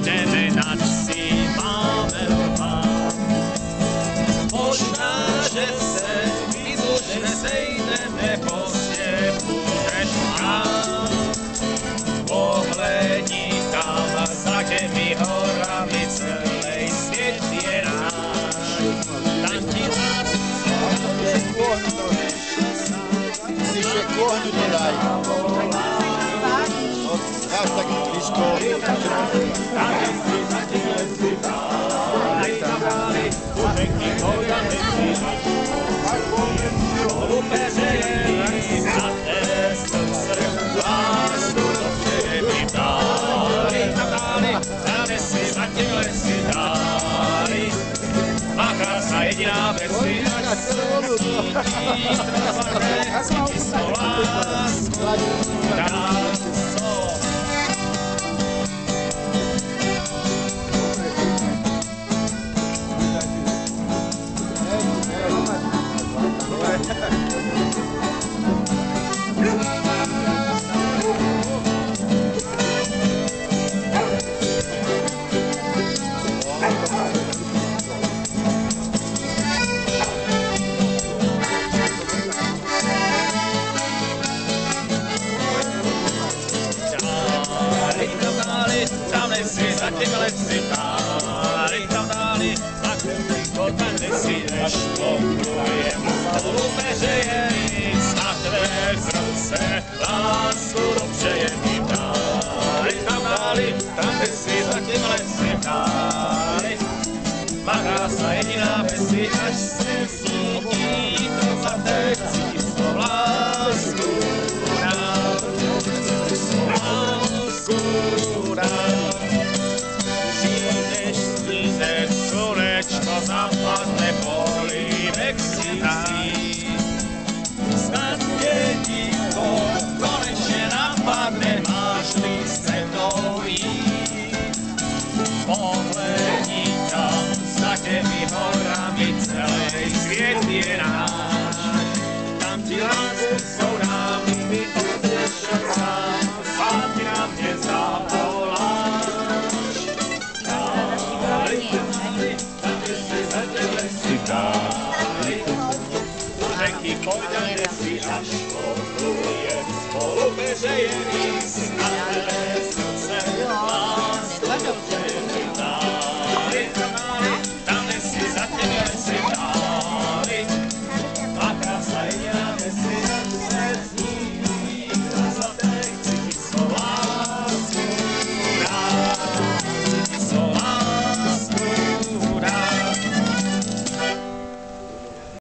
nejdeme, nač si máme lpát. Možná, že se vylučne sejdeme, pozdě budeš mát. Pohledni tam za těmi horami, celej svět je náš. Tam ti Musíš je kohnu dodaj. Máš tak blízko. Jediná věci, lásku dobře je mi dá. Tam dáli, tam